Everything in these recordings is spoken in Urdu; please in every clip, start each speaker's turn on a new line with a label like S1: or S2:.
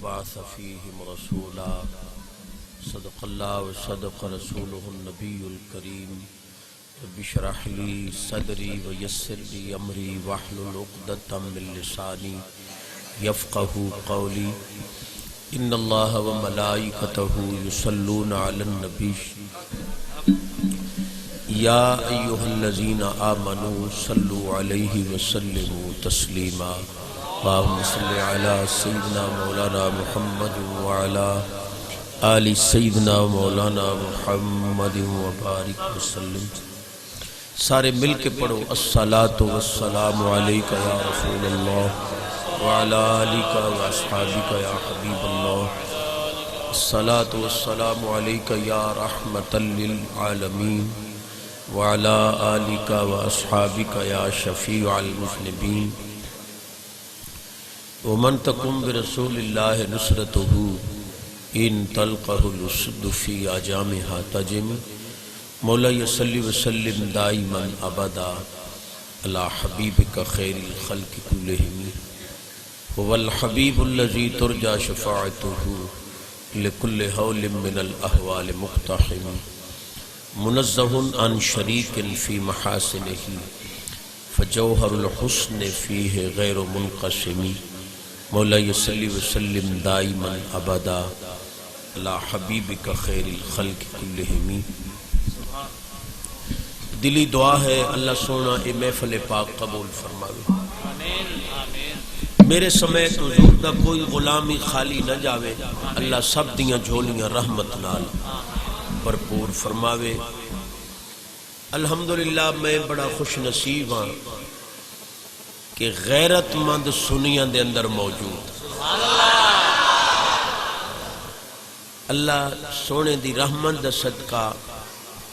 S1: وبعث فيهم رسولا صدق الله وصدق رسوله النبي الكريم رب اشرح لي صدري ويسر لي أمري واحلل عقدة من لساني يفقهوا قولي إن الله وملائكته يصلون على النبي يا أيها الذين آمنوا صلوا عليه وسلموا تسليما اللهم صل على سيدنا مولانا محمد وعلى آل سيدنا مولانا محمد وبارك وسلم. سارے مل کے پڑھو الصلاۃ والسلام علیک یا رسول اللہ وعلی آلک واصحابک یا حبیب اللہ. الصلاۃ والسلام علیک یا رحمۃ للعالمین وعلی آلک واصحابک یا شفیع المذنبین. ومن تکن برسول اللہ نصرتہ ان تلقہ الاسد فی اجامها تجم. مولا صلی وسلم دائما ابدا علی حبیبک خیر الخلق کلہم هو الحبیب الذی ترجى شفاعته لكل حول من الاحوال مقتحم منزہ عن شریک فی محاسنہ فجوہر الحسن فیہ غیر منقسم. مولا صلی وسلم دائما ابدا علی حبیبک خیر الخلق کلہم. دلی دعا ہے اللہ سونا اے محفل پاک قبول فرماوے. میرے سمیت حضور دا کوئی غلامی خالی نہ جاوے. اللہ سب دیاں جھولیاں رحمت نال بھرپور فرماوے. الحمدللہ میں بڑا خوش نصیب ہاں کہ غیرت مند سنیاں دے اندر موجود. اللہ سونے دی رحمت دا صدقہ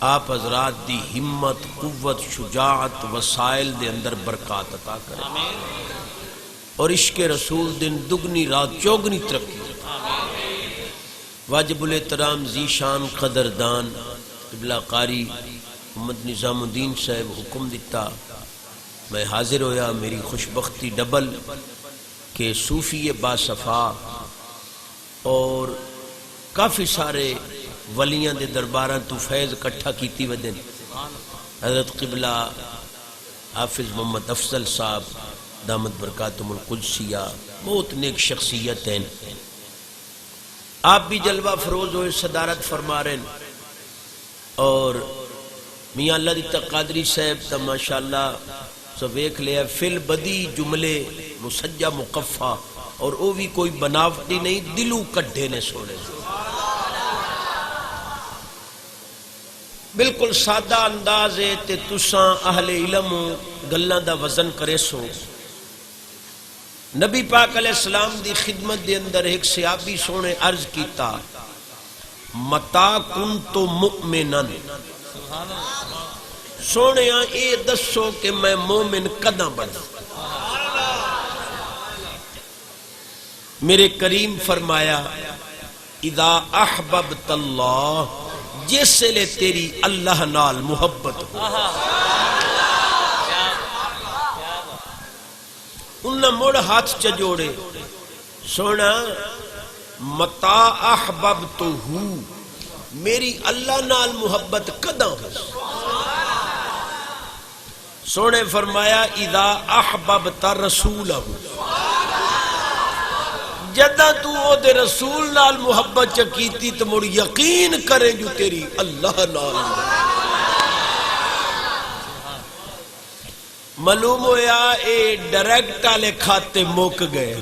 S1: آپ حضرات دی ہمت قوت شجاعت وسائل دے اندر برکات عطا کرے اور عشق رسول دن دگنی رات چوگنی ترقی. واجب الاحترام ذیشان قدردان قبلہ قاری محمد نظام الدین صاحب حکم دیتا میں حاضر ہویا. میری خوشبختی ڈبل کہ صوفی باصفا اور کافی سارے ولیاں دے درباراں تو فیض کٹھا کیتی ودن. حضرت قبلہ حافظ محمد افضل صاحب دامت برکاتہم القدسیہ بہت نیک شخصیت ہیں. آپ بھی جلوہ فروز ہوئے صدارت فرما رہے ہیں اور میاں اللہ دیتا قادری صاحب تا ماشاءاللہ سو ویکھ لیا فل بدی جملے مسجہ مقفہ اور وہ بھی کوئی بناوٹی نہیں دلو کڈھے نے سونے. بالکل سادہ انداز ہے تے تساں اہل علم گلاں دا وزن کرے سو. نبی پاک علیہ السلام دی خدمت دے اندر ایک صحابی سونے عرض کیتا متا کنت مؤمنا سونے اے دسو کہ میں مومن کداں بنا. میرے کریم فرمایا اذا احببت اللہ جس لے تیری اللہ نال محبت ہو. انہاں موڑ ہاتھ چجوڑے سونا متا احببتہ میری اللہ نال محبت کداں ہو. سونے فرمایا اذا احببت رسولہ جدہ تو او دے رسول نال محبت چکیتی تو مڑ یقین کرے جو تیری اللہ نال. معلوم ہویا اے ڈائریکٹ آلے کھاتے موک گئے.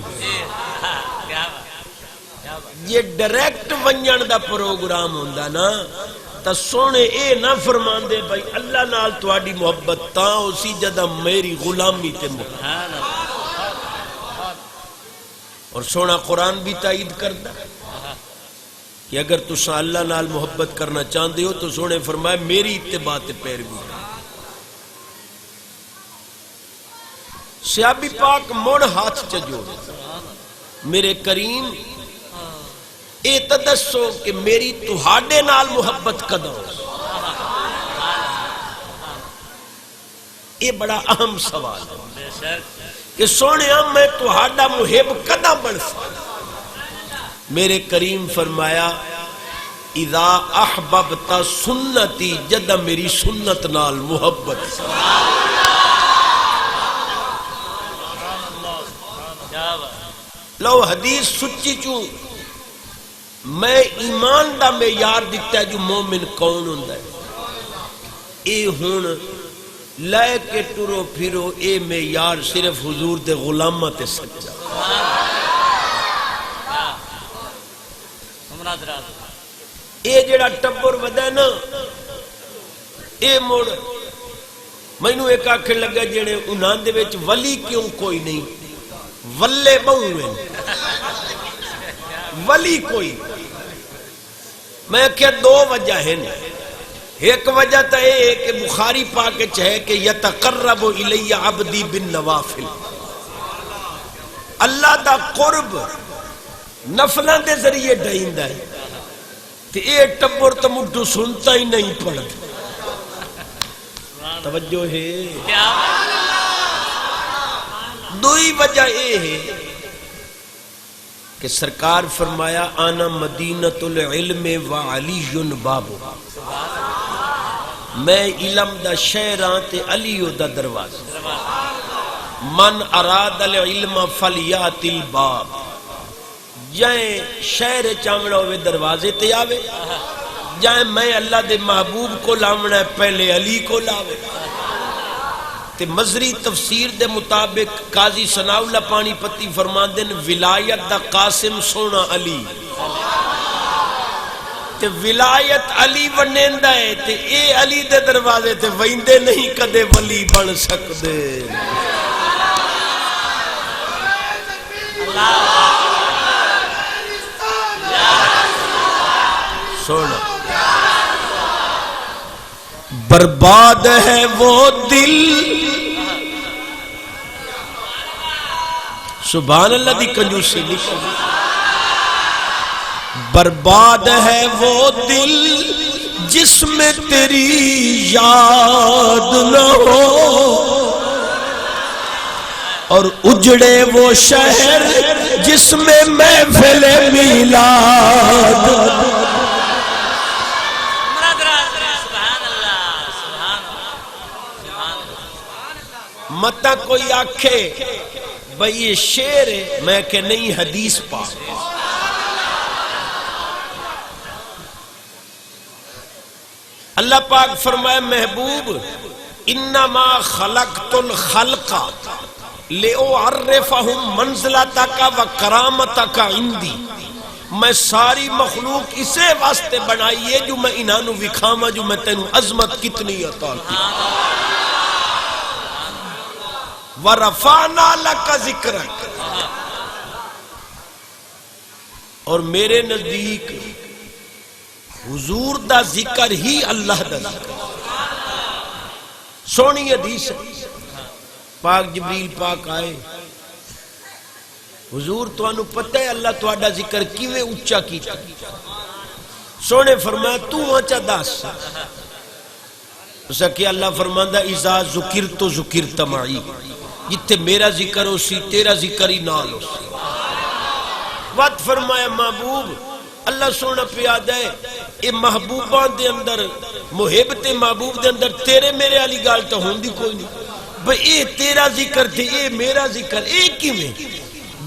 S1: یہ ڈائریکٹ ونجن دا پروگرام ہوندہ نا تا سونے اے نہ فرمان دے بھائی اللہ نال تواڈی محبت تاں اسی جدہ میری غلامی تے محبت. اور سونا قرآن بھی تائید کرتا کہ اگر تسا اللہ نال محبت کرنا چاہتے ہو تو سونے فرمائے میری اتباع تے پیروی. صحابی پاک موڑ ہاتھ چجوڑ میرے کریم اے تدسو کہ میری تہاڈے نال محبت کداں. یہ بڑا اہم سوال ہے کہ سونے میں تہاڈا محب کداں بن سکتا. میرے کریم فرمایا اذا احببت سنتی، جدہ میری سنت نال محبت، لو حدیث سچی چوں میں ایمان دا معیار دیتا ہے جو مومن کون ہوندا ہے، اے ہن لے کے ٹرو پھرو اے معیار صرف حضور دے غلاماں تے سچا۔ اے جڑا ٹبر ودا ہے نا، اے مڑ مینوں ایک آکھن لگا جڑے انہاں دے وچ ولی کیوں کوئی نہیں، ولے بہوں ہیں، ولی کوئی۔ میں کہ دو وجہ ہیں، ایک وجہ تو یہ کہ بخاری پاک ہے کہ یتقرب الی عبدی بالنوافل، اللہ دا قرب نفلاں دے ذریعے ڈھائیندا ہے، تے اے ٹبر تو مڈو سنتا ہی نہیں پڑھتا۔ توجہ ہے، دوئی وجہ یہ ہے کہ سرکار فرمایا آنا مدینۃ العلم وعلی بابو، میں علم دا شہر ہاں تے علی دا دروازہ، من اراد العلم فلیات الباب، جائیں شہر چامڑا ہوئے دروازے تے آوے، جائیں میں اللہ دے محبوب کو لاونا ہے پہلے علی کو لاوے۔ تے مزری تفسیر دے مطابق قاضی ثناء اللہ پانی پتی فرماندے نے ولایت دا قاسم سونا علی، تے ولایت علی ونیندا ہے، تے اے علی دے دروازے تے ویندے نہیں کدے ولی بن سکدے۔ سونا برباد ہے وہ دل، سبحان اللہ دی کنجوسی نکل، برباد ہے وہ دل جس میں تیری یاد نہ ہو، اور اجڑے وہ شہر جس میں محفل میلاد۔ متا کوئی آکھے بھئی یہ شعر ہے، میں کہ نہیں حدیث پاک۔ اللہ پاک فرمائے محبوب انما خلقت الخلق لأعرفهم منزلتک و کرامتک عندی، میں ساری مخلوق اسے واسطے بنائی ہے جو میں انہوں وکھاما جو میں تینوں عظمت کتنی عطا کی۔ وَرَفَعْنَا لَكَ ذِكْرَكَ، اور میرے نزدیک حضور دا ذکر ہی اللہ دا ذکر۔ سونی حدیث پاک جبریل پاک آئے، حضور تو انہوں پتہ ہے اللہ تو آڈا ذکر کیویں اچھا کیتا، سونے فرمایا تو آنچا داس اسا کہ اللہ فرماندہ اذا ذکرت ذکرت معی، جتے میرا ذکر ہو سی تیرا ذکر ہی نال ہو سی۔ وقت فرمایا محبوب اللہ سونا پیاد ہے اے محبوبان دے اندر، محبت محبوب دے اندر تیرے میرے علی گال تو ہوندی کوئی نہیں، بھئی اے تیرا ذکر تھے اے میرا ذکر، اے کیویں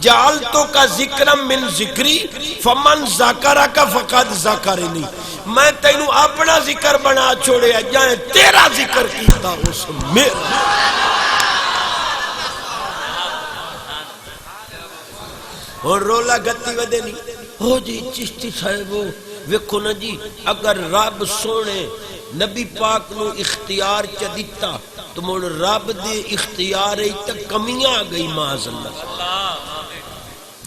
S1: جعلتو کا ذکرم من ذکری فمن ذاکرہ کا فقط ذاکرنی، میں تینوں اپنا ذکر بنا چھوڑے جائیں تیرا ذکر کیتا اس میرا۔ اور رولا گتی ودے نہیں ہو جی چشتی صاحبو ویکھو نا جی، اگر رب سونے نبی پاک نو اختیار چا دیتا تو مول رب دے اختیار ہی تک کمیاں آ گئی معاذ اللہ،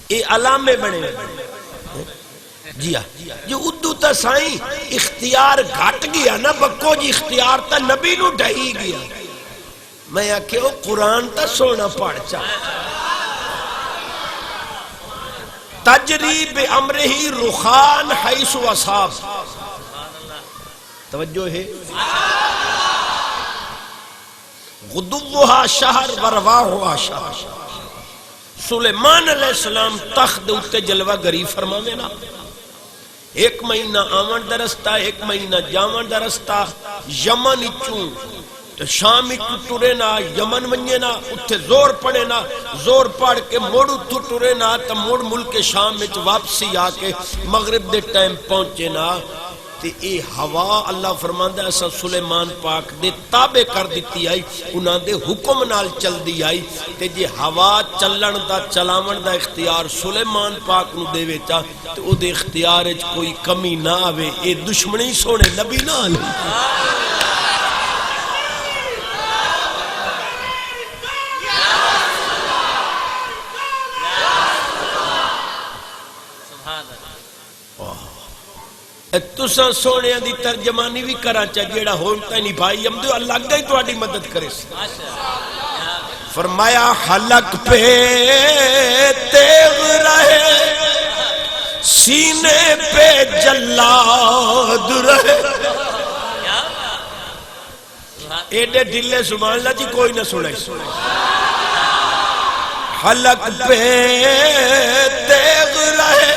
S1: اے علامے بنے جی ہاں جو ادو تا سائیں اختیار گھٹ گیا نا بکو جی اختیار تا نبی نو ڈھائی گیا، میں آکھے وہ قرآن تا سونا پڑھ چا تجری بامرہی رخان حیث اصاب، توجہ ہے، غدوہا شہر ورواہا شہر، سلیمان علیہ السلام تخت اتے جلوہ گری فرماوے نا، 1 مہینہ آون دا رستہ 1 مہینہ جاون دا رستہ، یمن اچوں تو شام اچوں ٹرے نا، یمن ونجے نا، اتھے زور پڑے نا، زور پڑ کے موڑ اتھو ٹرے نا تو موڑ ملک شام وچ واپسی آ کے مغرب دے ٹائم پہنچے نا، تے اے ہوا اللہ فرماندا ہے اسا سلیمان پاک دے تابع کر دیتی آئی، انہاں دے حکم نال چل دی آئی، تے جے ہوا چلن دا چلاون دا اختیار سلیمان پاک نو دے وچا تے او دے اختیار وچ کوئی کمی نہ آوے، اے دشمنی سونے نبی نال تساں سونے دی ترجمانی بھی کرا چا جیڑا ہوتا نہیں بھائی ہم دو اللہ گئی تو آڈی مدد کرے فرمایا حلق پہ تیغ رہے سینے پہ جلاد رہے، ایڈے ڈھلے سبحان اللہ جی کوئی نہ سنے، حلق پہ تیغ رہے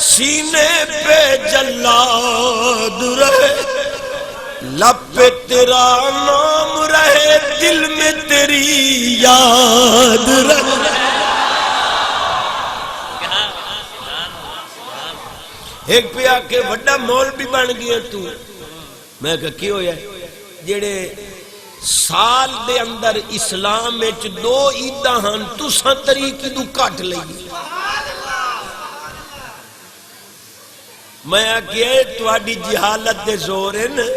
S1: سینے پہ جلاد رہے، لب پہ تیرا نام رہے دل میں تیری یاد رہے۔ ایک پہ آکے وڈا مول بھی بن گیا تو، میں کہا کی ہویا ہے جیڑے سال دے اندر اسلام میں 2 عیدہ ہن تو ساں طریقی دو کٹ لئی، میں آگے تواڈی جہالت دے زور ہیں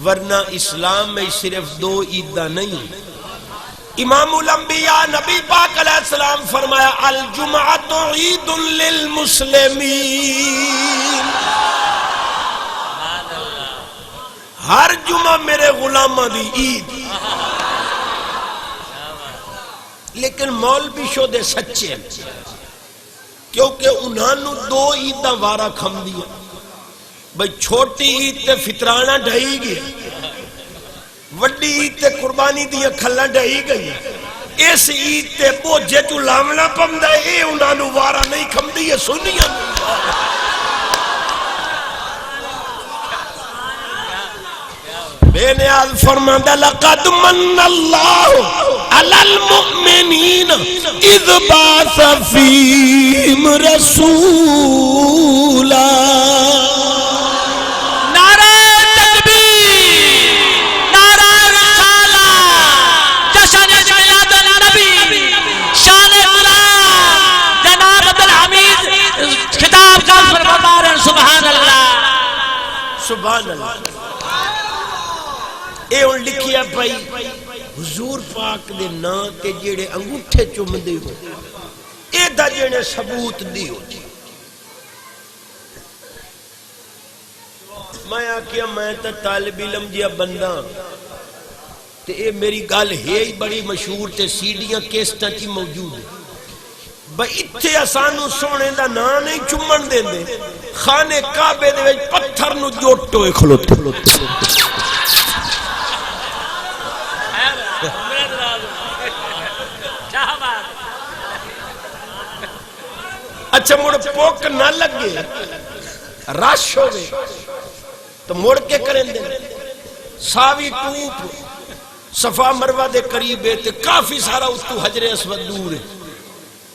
S1: ورنہ اسلام میں صرف 2 عیدہ نہیں، امام الانبیاء نبی پاک علیہ السلام فرمایا الجمعۃ عید للمسلمین، ہر جمعہ میرے غلامہ دی عید، لیکن مولوی شودے سچے ہیں کیونکہ انہاں نو 2 عیدہ وارہ کھم دیا، بھئی چھوٹی عید تے فطرانہ ڈھائی گیا، وڈی عید تے قربانی دیا کھلا ڈھائی گئی، اس عید تے بوجھے جو لامنا پم دے اے انہاں نو وارہ نہیں کھم دیا سنیا۔ بے نیاز فرماندہ لقد من اللہ علی المؤمنین اذ بعث فیہم رسولا،
S2: نعرہ تکبیر، نعرہ رسالہ، جشن میلاد النبی، شان غلام جناب عبدالحمید خطاب کا فرما رہے ہیں سبحان اللہ
S1: سبحان اللہ۔ اے ان لکھیا پائی حضور پاک دے نا تے جیڑے انگوٹھے چم دے ہو، اے دا جیڑے ثبوت دی ہو جی۔ میں آکیا میں تا طالب علم جیا بندہ تے اے میری گال ہے ہی بڑی مشہور تے سیڈیاں کیسٹاں چی موجود ہے، بھئی اتھے آسانو سونے دا نا نہیں چمن دیں دے، خانے کعبے دے ویج پتھر نو جوٹو اے کھلوتے اچھا مڑ پوک نہ لگے راش ہوئے تو مڑ کے کریں دیں، ساوی ٹوپ صفا مروہ دے قریب ہے کافی سارا اتو حجر اسود دور ہے،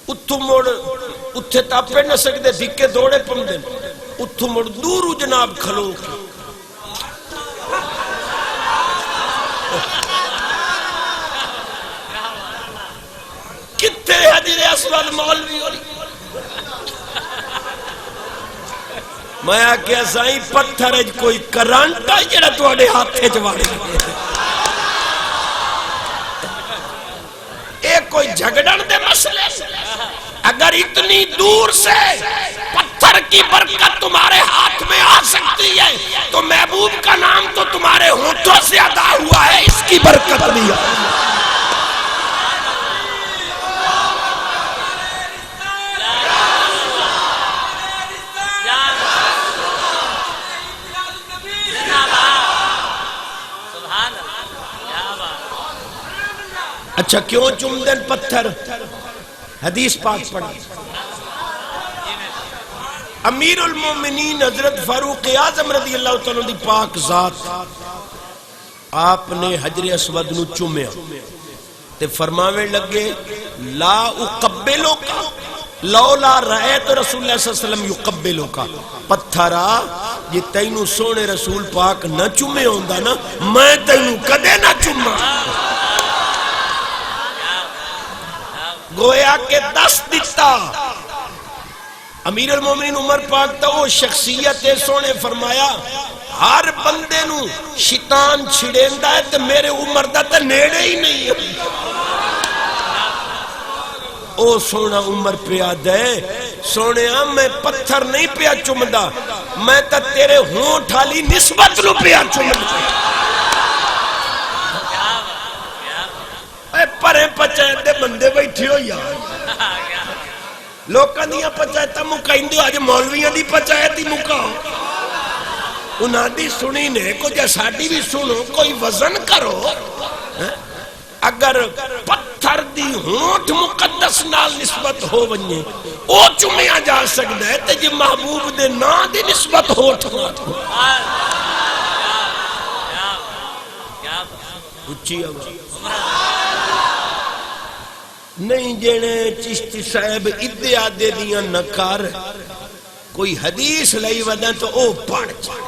S1: اتو مڑ اتھے تاپے نہ سکتے دھکے دوڑے پم دیں، اتو مڑ دورو جناب کھلو کے کتے حجر اسود مولوی ہوئی، میں آکیا سائیں پتھر اج کوئی کرانٹا جڑا تواڈے ہاتھے چواڑے ایک کوئی جھگڑن دے مسئلے، اگر اتنی دور سے پتھر کی برکت تمہارے ہاتھ میں آ سکتی ہے تو محبوب کا نام تو تمہارے ہونٹوں سے ادا ہوا ہے، اس کی برکت نہیں ہے۔ اچھا کیوں چم دن پتھر؟ حدیث پاک پڑھا. امیر المومنین حضرت فاروق اعظم رضی اللہ تعالیٰ دی پاک ذات آپ نے حجر اسود نو چومیا تے فرماوے لگے لا اقبلک لولا رأیت رسول اللہ صلی اللہ علیہ وسلم یقبلک. پتھرا جی تینوں سونے رسول پاک نہ چومے ہوندا نا میں تینوں کدے نہ چوما. گویا کہ دس دیتا امیر المومنین عمر پاک تا وہ شخصیت سونے فرمایا ہر بندے نو شیطان چھڑیندا ہے تے میرے عمر دا تے نیڑے ہی نہیں ہے. او سونا عمر پیا دے سونے میں پتھر نہیں پیا چمدا میں تا تیرے ہونٹ والی نسبت نو پیا چمدا. اے پرے پچائے دے بندے بیٹھے ہو یار لوکاں دیاں پچایتاں مکائندے اج مولویاں دی پچایت ہی مکاؤ. انہاں دی سنی نے کو جے ساڈی بھی سنو کوئی وزن کرو. اگر پتھر دی ہونٹ مقدس نال نسبت ہو ونجے او چومیا جا سکدا ہے تے جے محبوب دے نام دی نسبت ہونٹ اچھی نہیں جینے چشتی صاحب ادعا دے دیاں نہ کر کوئی حدیث لئی ودا تو او پڑھ جائے.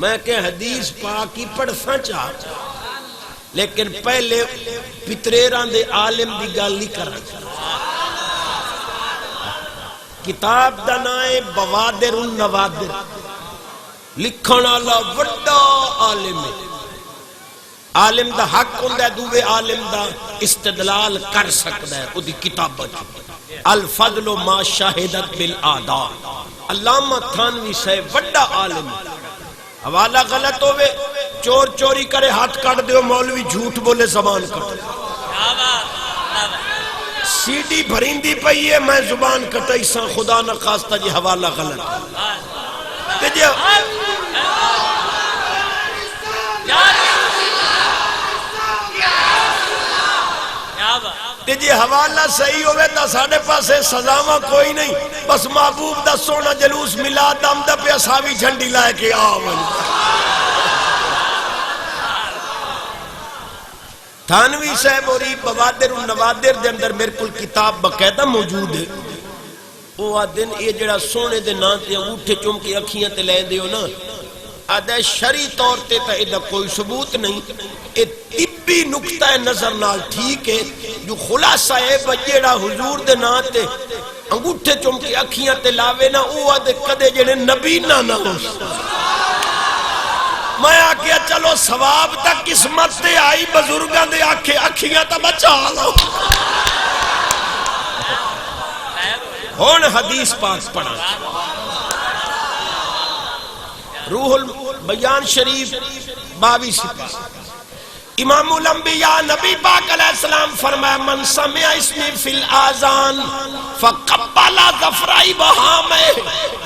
S1: میں کہ حدیث پاکی پڑھساں چاہ لیکن پہلے پتریران دے عالم دی گل نہیں کرنا. کتاب دا نائے بوادر النوادر لکھن والا وڈا عالم ہے. عالم دا حق ہوندا ہے دوے عالم دا استدلال کر سکدا ہے. او دی کتاب الفضل ما شاہدت بالآداء علامہ تھانوی صاحب وڈا عالم. حوالہ غلط ہوئے چور چوری کرے ہاتھ کٹ دیو مولوی جھوٹ بولے زبان کٹ. سی ڈی بھریندی پئی ہے میں زبان کٹائی سا خدا نہ خواستہ جی حوالہ غلط تے جی حوالہ صحیح ہوئے تا ساڑھے پاسے سزاواں کوئی نہیں بس محبوب دا سونا جلوس ملا دم دا پہ اصحابی جھنڈی لائے کے آون. تھانوی صاحب اور بوادر النوادر دے اندر میرے کل کتاب باقاعدہ موجود ہے. وہ آدن یہ جڑا سونے دے نام تے انگوٹھے چوم کے اکھیاں تے لے دیو نا آدھے شرعی طور تے تا ادھا کوئی ثبوت نہیں. اے طبی نکتہ نظر نال ٹھیک ہے جو خلاصہ ہے بجیڑا حضور دے نا تے انگوٹھے چوم کے اکھیاں تے لاوے نا او آدھے کدے جڑے نبی نہ ہو. میں آکیا چلو ثواب تک قسمت تے آئی بزرگاں دے آکھے اکھیاں تا بچا لو. ہون حدیث پاک پڑھا روح البیان شریف 22 سپاہ امام الانبیاء نبی پاک علیہ السلام فرمایا من سمع اسمی فی الآذان فقبل ظفرائی بہامے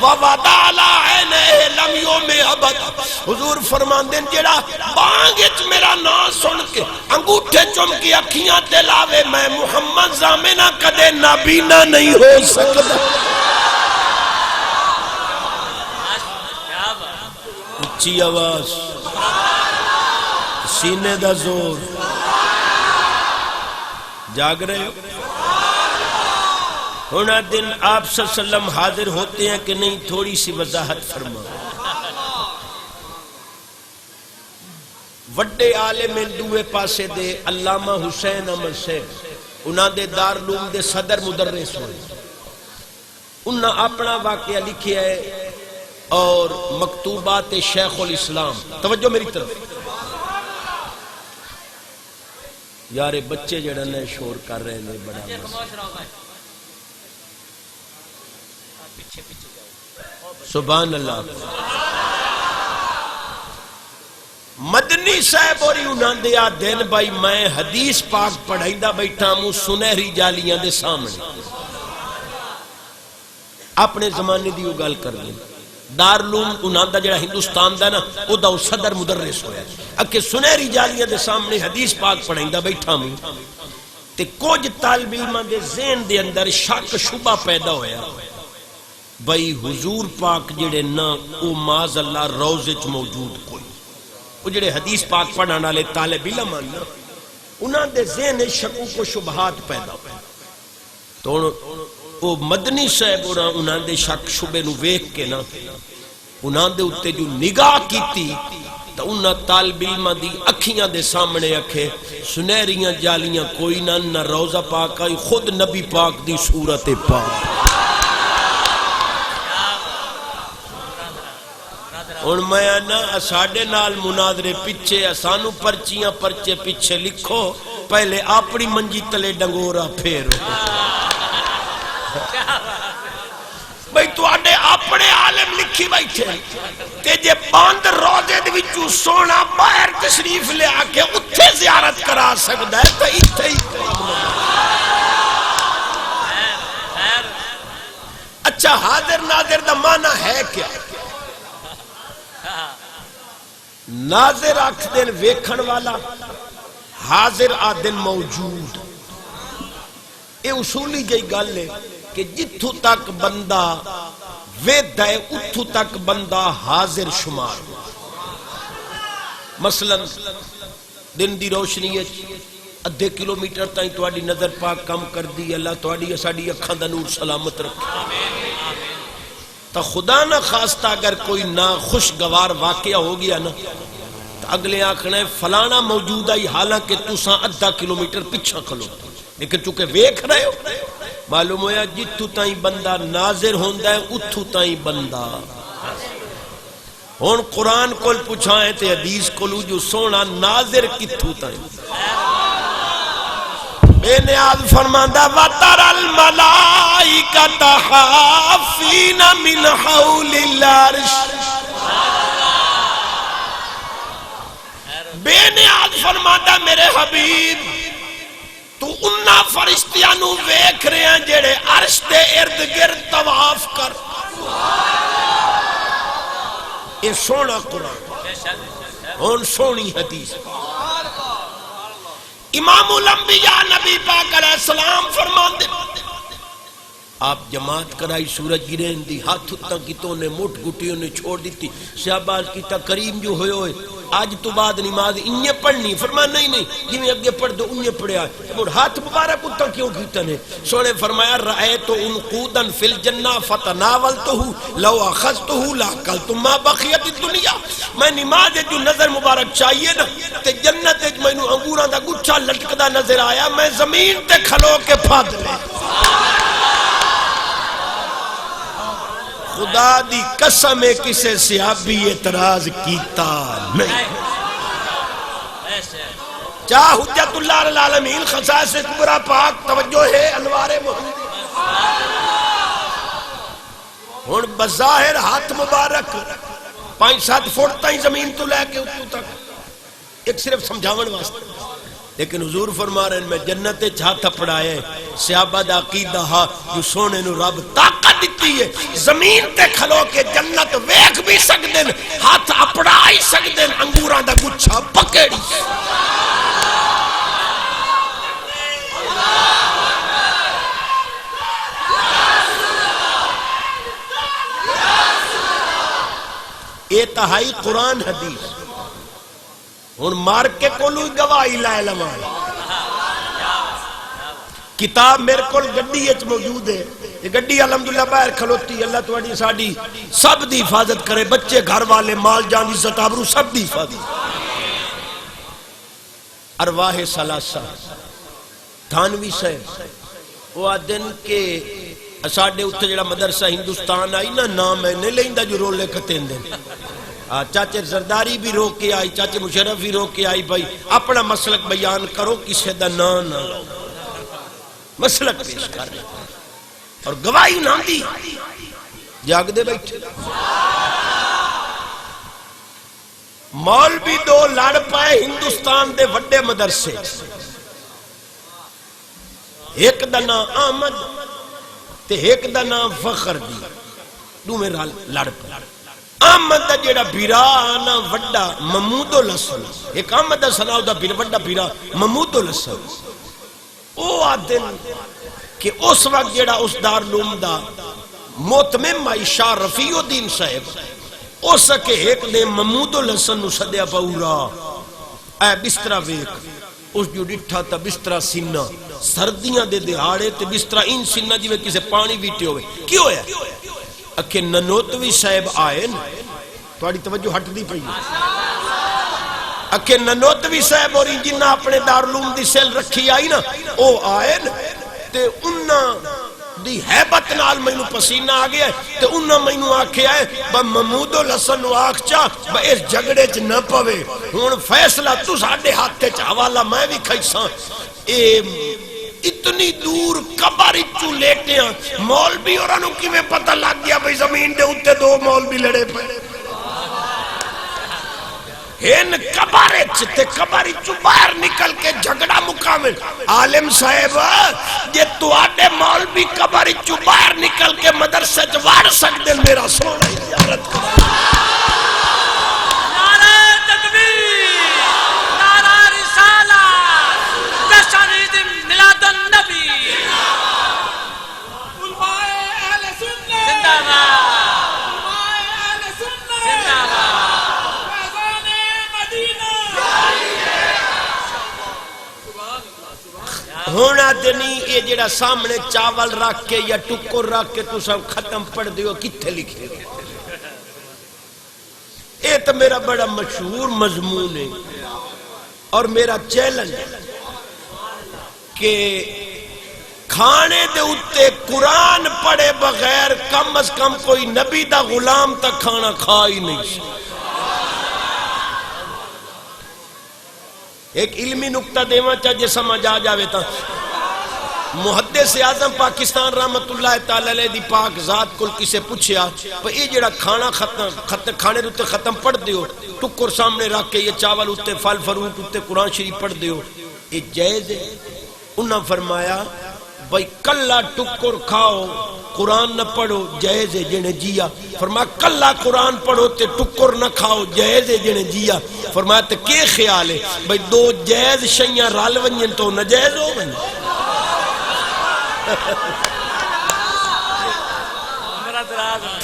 S1: ووضع علی عینہ لم یوم ابد. حضور فرمان دین جڑا بانگت میرا نام سن کے انگوٹھے چم کی اکھیاں تلاوے میں محمد زامنہ کدے نابینا نہیں ہو سکتا. اچھی آواز سینے دا زور جاگ رہے ہو. ہونا دن آپ صلی اللہ علیہ وسلم حاضر ہوتے ہیں کہ نہیں تھوڑی سی وضاحت فرما. وڈے عالم دوے پاسے دے علامہ حسین احمد صاحب انہاں دے دارالعلوم دے صدر مدرس ہوئے. انہاں اپنا واقعہ لکھیا ہے اور مکتوبات شیخ الاسلام. توجہ میری طرف یار بچے جڑا نے شور کر رہے ہیں بڑا سبحان اللہ. مدنی صاحب اور انہاں دیا دن بھائی میں حدیث پاک پڑھائیندہ بیٹھا ہوں سنہری جالیاں دے سامنے اپنے زمانے دی گل کر دیں. دارالعلوم انہاں دا جڑا ہندوستان دا نا او دا صدر مدرس ہویا اکے سنہری جالیاں دے سامنے حدیث پاک پڑھائندا بیٹھا ہوں تے کچھ طالب علماں دے ذہن دے اندر شک شبہ پیدا ہویا بھئی حضور پاک جڑے نا او معاذ اللہ روضے چ موجود کوئی وہ جڑے حدیث پاک پڑھن والے طالب علم نا انہاں دے ذہن شکوک و شبہات پیدا ہوئے تو وہ مدنی صاحب انہاں دے شک شبے نو ویکھ کے نا انہاں دے اتے جو نگاہ کیتی تو انہاں طالب علماں دی اکھیاں دے سامنے اکھے سنہریاں جالیاں کوئی نہ روضہ پاک آئی خود نبی پاک دی صورت پاک اور میں نا ساڑے نال مناظرے پیچھے اسانو پرچیاں پرچے پیچھے لکھو پہلے اپنی منجی تلے ڈنگورا پھیرو بھئی تو آڈے اپنے عالم لکھی بیٹھے تے جے باند روزے دے وچوں سونا باہر تشریف لے آکے اتھے زیارت کرا سکتا ہے تو اتھے ہی اچھا حاضر ناظر دا معنی ہے کیا ناظر آکھ دن ویکھن والا حاضر آدن موجود اے اصولی جئی گل ہے کہ جتھو تک بندہ وید ہے اتھو تک بندہ حاضر شمار مثلا دن دی روشنی ہے ادھے کلومیٹر تائیں تواڈی نظر پاک کم کر دی اللہ تواڈی ساڈی اکھاں دا نور سلامت رکھے تو خدا نہ خواستہ اگر کوئی نہ خوشگوار واقعہ ہو گیا نا تو اگلے آنکھنے فلانا موجود ہے حالانکہ تساں ادھا کلومیٹر پیچھا کھلو لیکن چونکہ ویکھ رہے ہو معلوم ہویا جتھو تائیں بندہ ناظر ہوندہ ہے اتھو تائیں بندہ ہون قرآن کول پوچھائیں تے حدیث کولو جو سونا ناظر کتھو تائیں بے نیاز فرماندہ وَتَرَ الْمَلَائِكَةَ حَافِينَ مِنْ حَوْلِ الْعَرْشِ بے نیاز فرماندہ میرے حبیب تو انہا فرشتیاں نو ویکھ رہے ہیں جڑے عرش دے ارد گرد طواف کر یہ سونا قرآن اور سونی حدیث امام الانبیاء نبی پاک علیہ السلام فرمان دے آپ جماعت کرائی سورج گرین دی ہاتھ تک کتوں نے موٹ گٹیوں نے چھوڑ دیتی شہباز کی تقریم جو ہوئے ہوئے آج تو بعد نماز انہیں پڑھنی فرمایا نہیں جی میں اگے پڑھ دو انہیں پڑھے آئے اور ہاتھ مبارک اتنا کیوں کیتا نے سوڑے فرمایا رأیتو انقودن فی الجنہ فتناولتہو لو اخذتہو لاکلتو ما بقیت الدنیا میں نماز جو نظر مبارک چاہیے نا تے جنت میں نو انگوراں دا گچھا لٹکدا نظر آیا میں زمین تے کھلو کے پھاد لے خدا دی قسم کسے صحابی اعتراض کیتا نہیں چاہ حجت اللہ العالمین خصائص کبرا پاک توجہ ہے انوار محمد ہن بظاہر ہاتھ مبارک 5-7 فٹ تائیں زمین تو لے کے اتو تک ایک صرف سمجھاون واسطے لیکن حضور فرما رہے ہیں میں جنت چھات پڑھائے صحابہ دا عقیدہ ہا جو سونے نو رب طاقت دیتی ہے زمین تے کھلو کے جنت ویکھ بھی سکدن ہاتھ اپڑائی سکدن انگوراں دا گچھا پکڑی اے تہائی قرآن حدیث ہن مار کے کولو گواہی لائے لوان کتاب میرے کول گڈی اچ موجود ہے یہ گڈی الحمدللہ باہر کھلوتی اللہ تواڈی ساڈی سب دی حفاظت کرے بچے گھر والے مال جان عزت آبرو سب دی حفاظت ارواح ثلاثہ تھانوی صاحب وہ دن کے ساڈے اتنے جڑا مدرسہ ہندوستان آئی نا نام ہے نہیں لیندا جو رولے کتین دن چاچے زرداری بھی رو کے آئی چاچے مشرف بھی رو کے آئی بھائی اپنا مسلک بیان کرو کسے دا نام نہ لو مسلک پیش کر رہے اور گواہی نہ دی جاگ دے بیٹھے مولوی دو لڑ پائے ہندوستان دے وڈے مدرسے ایک دا نام احمد تے ایک دا نام فخر دی دوویں لڑ پے احمد دا جیڑا بیرا نا وڈا محمود الحسن ایک احمد دا سنا دا وڈا بیرا محمود الحسن او آدن کہ اس وقت جیڑا اس دارالعلوم دا محتمم شاہ رفیع الدین صاحب او سکے ایک نے محمود الحسن نو سدیا پورا اے بسترا ویکھ اس جو ڈٹھا تا بسترا سینہ سردیاں دے دہاڑے تے بسترا ان سینہ جویں کسے پانی ویٹے ہوئے کی ہویا اکھے ننوتوی صاحب آئے تھوڑی توجہ ہٹ دی پئی اکھے ننوتوی صاحب اور جنہ اپنے دارالعلوم دی سیل رکھی آئی نا او آئے تے انہاں دی حیبت نال مینوں پسینہ آ گیا تے انہاں مینوں آکھیا ہے با محمود الحسن نو آکھ چا با اس جھگڑے چ نہ پوے ہن فیصلہ تو ساڈے ہاتھ تے حوالہ میں بھی کھیساں اے اتنی دور قبر چوں لیٹے ہیں مولوی اوراں نوں کیویں پتہ لگ گیا بھئی زمین دے اوتے دو مولوی لڑے پے ہن قبر تے قبر چوں باہر نکل کے جھگڑا مکامل عالم صاحب جے تواڈے مولوی قبر چوں باہر نکل کے مدرسے چ وڑ سکدے میرا سونا زیارت کرو
S2: نعرہ تکبیر نعرہ رسالت جشن عید میلاد النبی علماء اہل سنت زندہ باد علماء اہل سنت زندہ باد
S1: ہونا دنی یہ جڑا سامنے چاول رکھ کے یا ٹکر رکھ کے تو سب ختم پڑھ دیو کتھے لکھے گا یہ تو میرا بڑا مشہور مضمون ہے اور میرا چیلنج ہے کہ کھانے دے اتے قرآن پڑھے بغیر کم از کم کوئی نبی دا غلام تک کھانا کھا ہی نہیں سکتا ایک علمی نکتہ دیواں چاہیے سمجھ آ جاوے تا محدث اعظم پاکستان رحمت اللہ تعالی علیہ دی پاک ذات کل کسے پوچھیا پر یہ جڑا کھانا کھانے روتے ختم پڑھ دیو ٹکر سامنے رکھ کے یہ چاول اتے پھل فروٹ اتے قرآن شریف پڑھ دیو یہ جائز ہے انہاں فرمایا بھائی کلا ٹکر کھاؤ قرآن نہ پڑھو جائز ہے جنہیں جیا فرمایا کلا قرآن پڑھو تے ٹکر نہ کھاؤ جائز ہے جنہیں جیا فرمایا تے کیا خیال ہے بھائی دو جائز شیاں رال ونجن تو نجائز ہو ونجن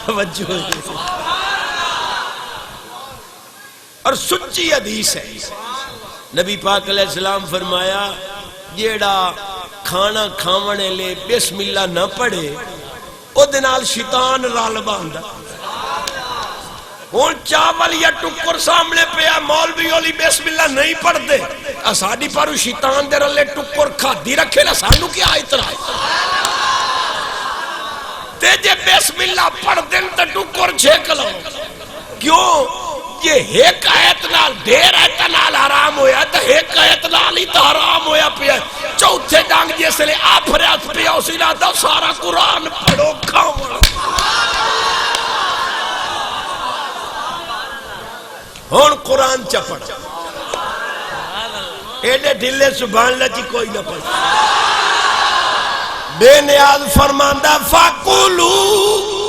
S1: توجہ اور سچی حدیث ہے نبی پاک علیہ السلام فرمایا جیڑا کھانا کھاونے لے بسم اللہ نہ پڑھے او دنال شیطان رال باندھا ہون چاول یا ٹکر سامنے پیا مولوی اولی بسم اللہ نہیں پڑھ دے اساڑی پارو شیطان دے رلے ٹکر کھا دی رکھے نا سانو کیا اترائی تے جے بسم اللہ پڑھ دیں تو ٹکر چھیک لو کیوں یہ ایک آیت نال دیر آیت نال حرام ہویا تو ایک آیت نال ہی تو حرام ہویا پیا چوتھے ڈانگ جیسے لے آپ ریاض پیا اسی لاتا سارا قرآن پڑھو کھاؤ ہون قرآن چپڑ ایڈے ڈھلے سبحان اللہ جی کوئی نہ پڑھ بے نیاز فرماندہ فَقُلُوا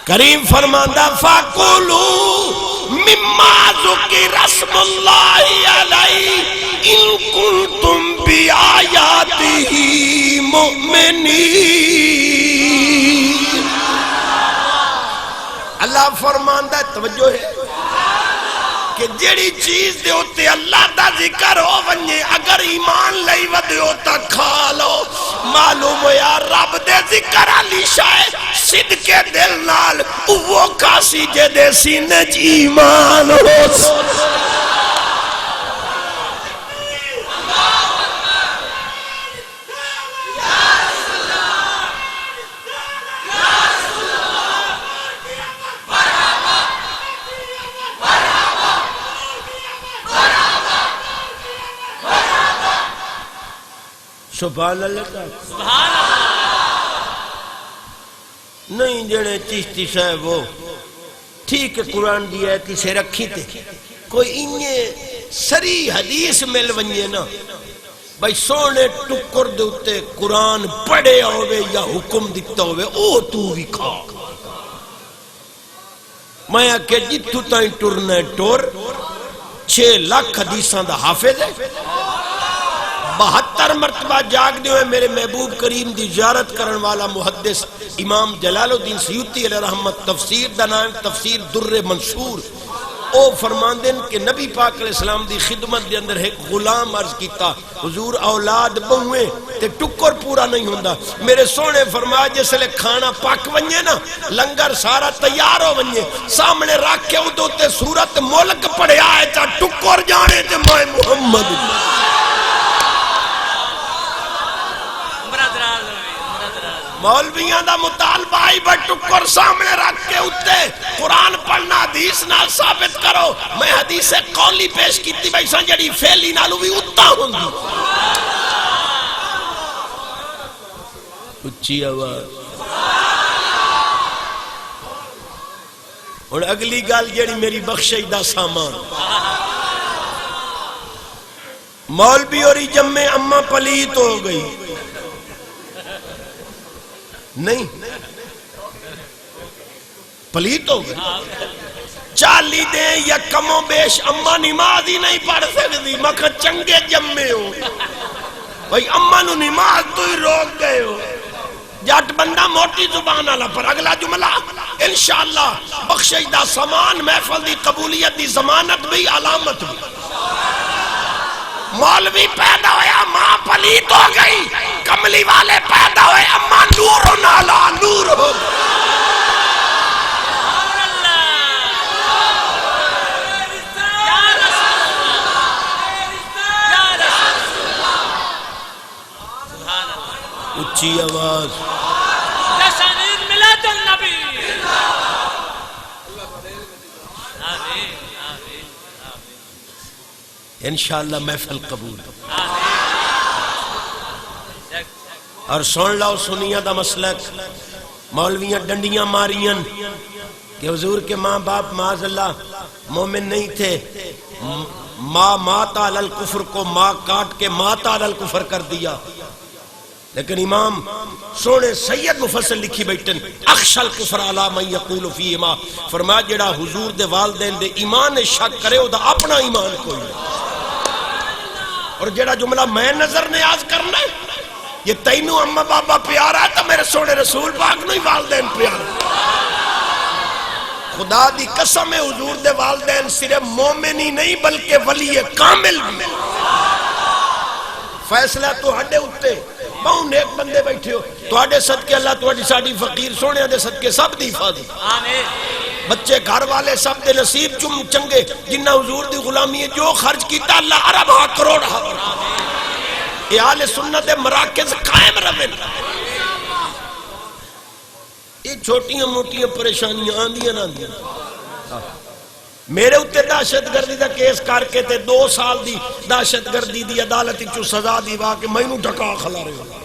S1: کریم فرماندہ فَقُلُوا مِمَّا ذُكِرَ اسْمُ اللَّهِ عَلَيْهِ إِن كُنتُمْ بِآيَاتِهِ مُؤْمِنِينَ اللہ فرماندہ توجہ ہے کہ جیڑی چیز دے ہوتے اللہ دا ذکر ہو ونجے اگر ایمان لئی ودے ہوتا کھا لو معلوم ہو یا رب دے ذکر علی شائے صدقے دل نال وہ کاسی جے دے سینے چ ایمان ہو سبحان اللہ کا
S2: سبحان اللہ
S1: نہیں جڑے چشتی صاحب وہ ٹھیک ہے قرآن دی آیتی سے رکھی تے کوئی انہیں سری حدیث مل ونجے نا بھائی سونے ٹکر دے اتے قرآن پڑھے ہوئے یا حکم دیتا ہوئے او تو بھی کھا میں کہ جتو تائیں ٹرنا ٹور 6 لاکھ حدیثاں دا حافظ ہے 72 مرتبہ جاگ دے ہوئے میرے محبوب کریم دی زیارت کرن والا محدث امام جلال الدین سیوطی علیہ رحمت تفسیر دا نام تفسیر در منصور او فرمان دین کہ نبی پاک علیہ السلام دی خدمت دے اندر ایک غلام عرض کیتا حضور اولاد بہویں تے ٹکر پورا نہیں ہوندا میرے سونے فرمایا جس لے کھانا پاک ونجے نا لنگر سارا تیار ہو ونجے سامنے رکھ کے ادو تے سورت ملک پڑھے آئے تا ٹکر جانے تے میں محمد مولویاں دا مطالبہ آئی بٹ ٹکر سامنے رکھ کے اتے قرآن پڑھنا حدیث نال ثابت کرو میں حدیث قولی پیش کیتی بھائی سان جڑی فیلی نالو بھی اتا ہوں دی اچھی آواز اور اگلی گال جڑی میری بخشش دا سامان مولوی اور جمع اماں پلیت ہو گئی نہیں پلیت ہو گئی 40 دے یا کم و بیش اماں نماز ہی نہیں پڑھ سکتی مکہ چنگے جمے ہو بھئی اماں نو نماز تو ہی روک گئے ہو جٹ بندہ موٹی زبان آلا پر اگلا جملہ انشاءاللہ بخشش دا سامان محفل دی قبولیت دی ضمانت بھی علامت بھی مولوی پیدا ہویا ماں پلیت ہو گئی کملی والے پیدا ہوئے اماں نور و نالا نور ہو اچھی آواز
S2: جشن ملاد النبی
S1: انشاءاللہ محفل قبول اور سن لاؤ سنیا دا مسلک مولویاں ڈنڈیاں ماریاں کہ حضور کے ماں باپ معاذ اللہ مومن نہیں تھے ماں ماتا علی الکفر کو ماں کاٹ کے ماتا علی الکفر کر دیا لیکن امام سونے سید مفصل لکھی بیٹھن اخشى الکفر علی من یقول فیہما فرمایا جڑا حضور دے والدین دے ایمان شک کرے او دا اپنا ایمان کوئی نہیں اور جڑا جملہ میں نظر نیاز کرنا ہے یہ تینوں اماں بابا پیارا ہے تو میرے سونے رسول پاک نہیں والدین پیارا خدا دی قسم ہے حضور دے والدین صرف مومن ہی نہیں بلکہ ولی کامل بھی فیصلہ تو ہڈے اٹھتے بہن نیک بندے بیٹھے ہو تو ہڈے صدقے اللہ تو ہڈی ساڑی فقیر سونے دے صدقے سب دی حفاظت بچے گھر والے سب دے نصیب چنگے جنہ حضور دی غلامی جو خرچ کیتا اللہ عرب ہا کروڑ ہا یہ آل سنت مراکز قائم رہے یہ چھوٹیاں موٹیاں پریشانیاں آندیاں آندیاں میرے اتے دہشت گردی دا کیس کر کے تے 2 سال دی دہشت گردی دی عدالت چو سزا دی واقع میں نو ڈھکا کھلا رہے ہوں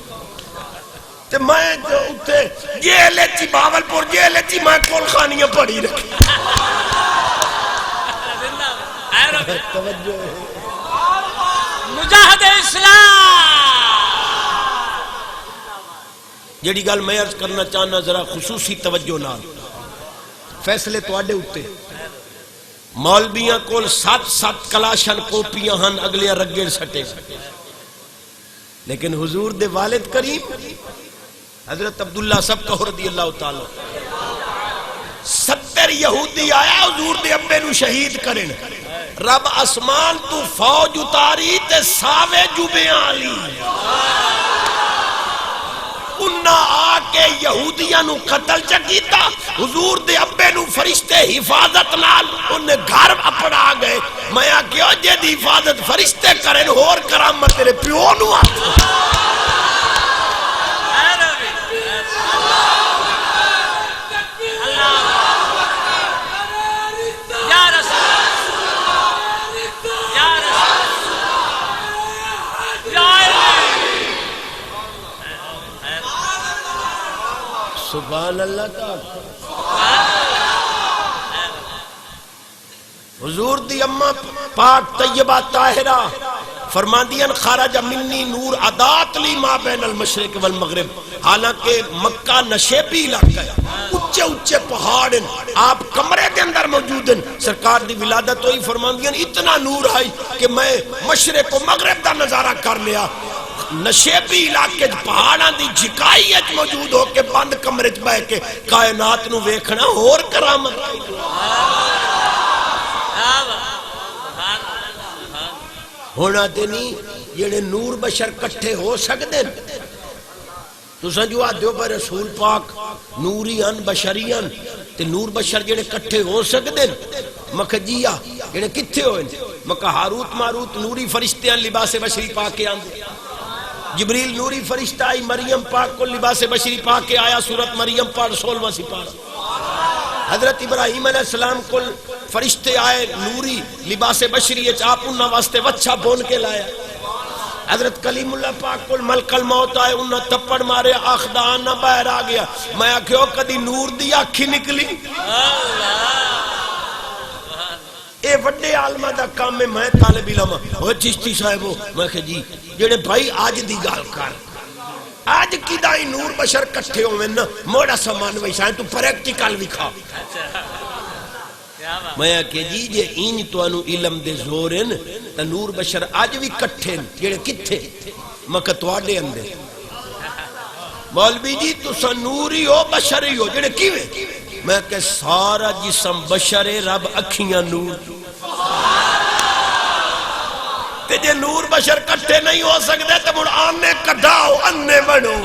S1: تے میں اتے جیل چی باولپور جیل چی میں کول خانیاں پڑھی رکھی توجہ
S2: مجاہد اسلام
S1: جڑی گل میں عرض کرنا چاہنا ذرا خصوصی توجہ نال فیصلے تو آڈے اتے مولویاں کول 7 کلاشن کوپیاں ہن اگلیاں رگڑ سٹے لیکن حضور دے والد کریم حضرت عبداللہ سب کہو رضی اللہ تعالی 70 یہودی آیا حضور دے ابے نو شہید کرن رب اسمان تو فوج اتاری تے ساوے جبیاں علی انہا آکے یہودیاں نو قتل چکیتا حضور دے ابے نو فرشتے حفاظت نال انہیں گھر اپنا گئے میں آکیو جے دی حفاظت فرشتے کرن اور کرامت تیرے پیو نو آتا سبحان اللہ تعالی حضور دی اماں پاک طیبہ طاہرہ فرماندیاں خرج منی نور عدات لی ما بین المشرق والمغرب. حالانکہ مکہ نشیبی علاقہ ہے، اچھے اچھے پہاڑ ہیں، آپ کمرے کے اندر موجود ہیں. سرکار دی ولادت ہوئی، فرماندیاں اتنا نور آئی کہ میں مشرق و مغرب دا نظارہ کر لیا. نشیبی علاقے پہاڑاں دی جھکائی اچ موجود ہو کے بند کمرے چ بیٹھ کے کائنات نو ویکھنا اور کرامت. ہونا تے نہیں جڑے نور بشر کٹھے ہو سکتے ہیں. تساں جو آدھو پر رسول پاک نوری ان بشری ان تے نور بشر جڑے کٹھے ہو سکتے ہیں. مکھجیا جڑے کتھے ہوئے مکہ ہاروت ماروت نوری فرشتے ہیں لباس بشری پا کے آندے. جبریل نوری فرشتہ آئی مریم پاک کو لباس بشری پا کے آیا. سورت مریم پاک 16واں سپارہ. حضرت ابراہیم علیہ السلام کو فرشتے آئے نوری لباس بشری آپ انہاں واسطے وچھا بون کے لایا. حضرت کلیم اللہ پاک کو ملک الموت آئے انہاں تپڑ مارے آخدان نہ باہر آ گیا. میں آکھو کدی نور دی آکھی نکلی. اے وڈے عالمہ دا کام میں طالب علم او چشتی صاحب میں کہ جی جڑے بھائی آج دی گال کر آج کی دائی نور بشر کٹھے ہوئے نا موڑا سامان ویسا ہے تو پریکٹیکل بھی کھا. میں کہ جی جے این تو انو علم دے زورن تا نور بشر آج بھی کٹھے جڑے کتھے مکہ تواڈے اندر. مولوی جی تو سا نوری ہو بشری ہو جڑے کیویں؟ میں کہ سارا جسم بشر رب اکھیاں نور. تے جے نور بشر کٹھے نہیں ہو سکتے تو مڑ آنے کٹھاؤ انے بنو.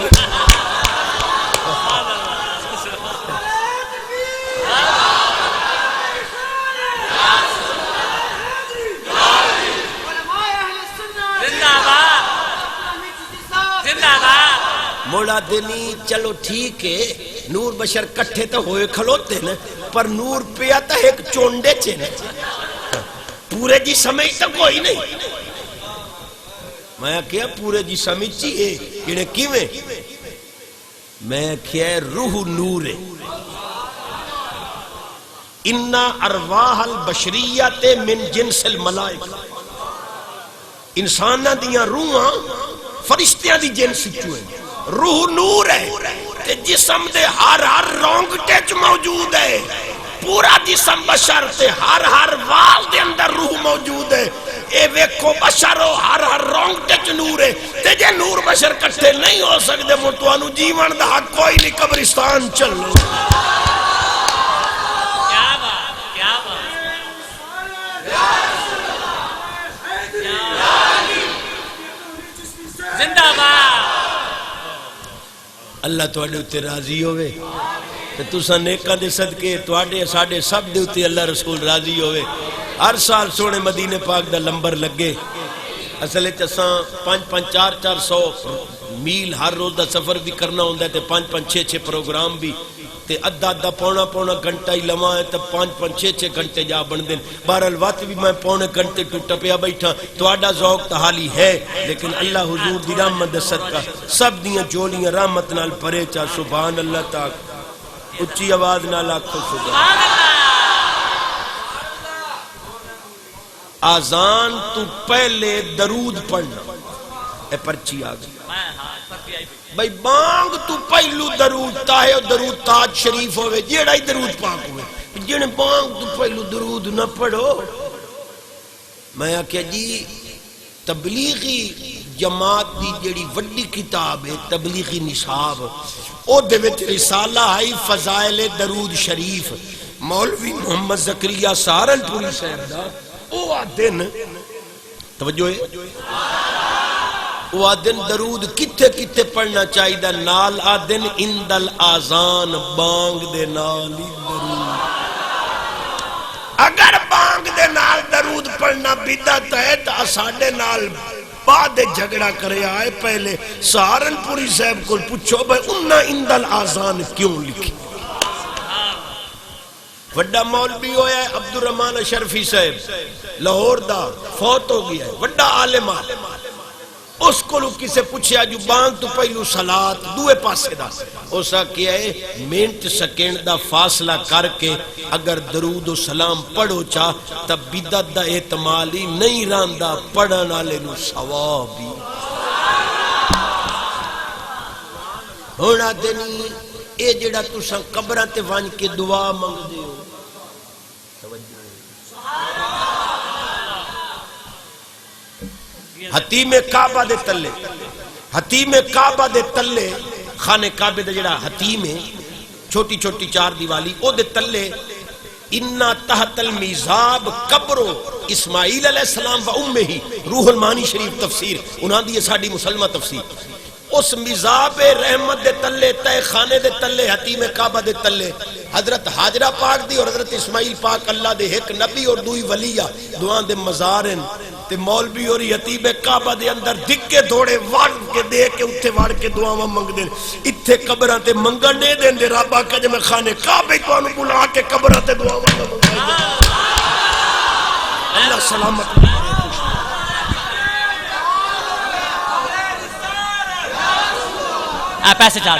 S1: موڑا دنی چلو ٹھیک ہے نور بشر کٹھے تو ہوئے کھلوتے نا پر نور پیا تا ایک چونڈے چنے پورے جی سمجھ تو کوئی نہیں. میں کیا پورے جی سمجھ چیئے یہ کیویں؟ میں کیا روح نور ہے. اِنَّا ارواح البشریت من جنس الملائکہ. انسانہ دیاں روحاں فرشتیاں دی جنس چوئیں. روح نور ہے کہ جسم دے ہر رونگٹے چ موجود ہے. پورا جسم بشر تے ہر وال دے اندر روح موجود ہے. اے ویکھو بشر ہو ہر رونگٹے چ نور ہے. تے جے نور بشر کٹھے نہیں ہو سکتے مو توانو جیون دا حق کوئی نہیں. قبرستان چلو.
S2: زندہ باد.
S1: اللہ تواڈے اتے راضی ہوئے تے تساں نیکاں دے صدقے تواڈے ساڈے سب دے اتے اللہ رسول راضی ہوئے. ہر سال سونے مدینے پاک دا لمبر لگے. اصل وچ اساں 500-400 میل ہر روز دا سفر بھی کرنا ہوندا ہے تے 5-6 پروگرام بھی تے ادھا پونا گھنٹہ ہی لواں ہے تے 5-6 گھنٹے جا بن دین. بہرحال وقت بھی میں پونے گھنٹے تو ٹپیا بیٹھا. تواڈا ذوق تو حالی ہے لیکن اللہ حضور دی رحمت دے صدقہ سب دیاں جوڑیاں رحمت نال بھرے. چا سبحان اللہ تعالی اچھی آواز نال آکھو سبحان اللہ. آزان تو پہلے درود پڑھنا. اے پرچی آ گئی بھئی بانگ تو پہلو درود تاہے درود تاج شریف ہوئے جیڑا ہی درود پاک ہوئے. جن بانگ تو پہلو درود نہ پڑھو. میں آکھیا جی تبلیغی جماعت دی جیڑی وڈی کتاب ہے تبلیغی نصاب او دے وچ رسالہ آئی فضائل درود شریف مولوی محمد زکریا سہارنپوری صاحب دا. او آدن توجہ ہے او آدن درود کتے کتے پڑھنا چاہی دا نال آدن اندل آزان بانگ دے نال درود. اگر بانگ دے نال درود پڑھنا بدعت ہے تو ساڈے نال بعد جھگڑا کرے آئے. پہلے سہارنپوری صاحب کو پوچھو بھائی انہاں اندل آزان کیوں لکھی. وڈا مولوی ہویا ہے عبدالرحمن اشرفی صاحب لاہور دا فوت ہو گیا ہے. وڈا عالم اس کو کسے پوچھیا جو بانگ تو پہلو صلات دوے پاسے دا اس کیا ہے منٹ سیکنڈ دا فاصلہ کر کے اگر درود و سلام پڑھو چا تب بدعت دا احتمال ہی نہیں راندا پڑھن والے نو ثواب ہی ہونا دینی اے جڑا تساں قبراں تے ون کے دعا منگدے ہو حتیم کعبہ دے تلے حتیم کعبہ دے تلے خانے کعبے دے جڑا حتیم ہے چھوٹی چھوٹی چار دیوالی او دے تلے انا تحت المیزاب قبرو اسماعیل علیہ السلام و امہ روح المانی شریف تفسیر انہاں دی ساڈی مسلمہ تفسیر اس میزاب رحمت دے تلے تہ خانے دے تلے حتیم کعبہ دے تلے حضرت حاجرہ پاک دی اور حضرت اسماعیل پاک اللہ دے ایک نبی اور دوئی ولیہ دعاں دے مزارن تے مولوی اور حتیم کعبہ دے اندر دکے دوڑے وڑ کے دے کے اتھے وڑ کے دعاواں منگ دے اتھے قبراں تے منگن دے دیں دے رب آکا جے میں خانے کعبے کو انو بلا کے قبراں تے دعاواں منگ اللہ سلامت
S3: پیسے چار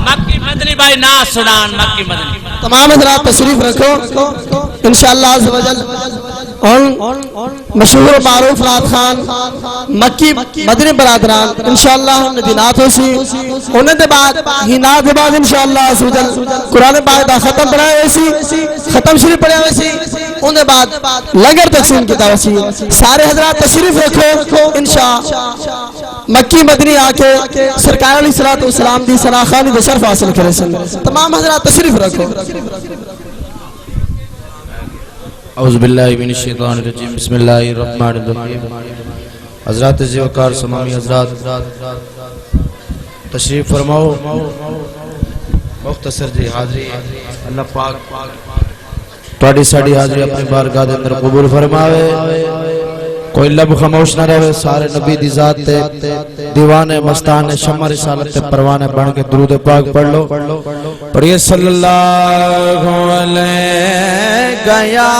S3: مکی مدنی بھائی نا سنان مکی مدنی
S4: تمام حضرات تشریف رکھو انشاءاللہ عز و جل مشہور معروف رات خان مکی مدنی برادران انشاءاللہ ہم ندینات ہو سی انہیں دے بعد ہینات دے بعد انشاءاللہ عز و جل قرآن پاک دا ختم پڑھائے ویسی ختم شریف پڑھائے ویسی انہیں بعد لنگر تقسیم کی دعوی سارے حضرات تشریف رکھو انشاء مکی مدنی آکے سرکار علیہ السلام دی سراخانی دے شرف حاصل کرے سن تمام حضرات تشریف رکھو
S5: اعوذ باللہ من الشیطان الرجیم بسم اللہ الرحمن الرحیم حضرات زیوکار سمامی حضرات تشریف فرماؤ مختصر جی حاضری اللہ پاک توڑی ساڑی حاضری اپنی بارگاہ دے اندر قبول فرماوے کوئی لب خاموش نہ رہے سارے نبی دی ذات تے دیوانے مستان شمع رسالت تے پروانے بن کے درود پاک پڑھ لو پڑھیے صلی اللہ علیہ یا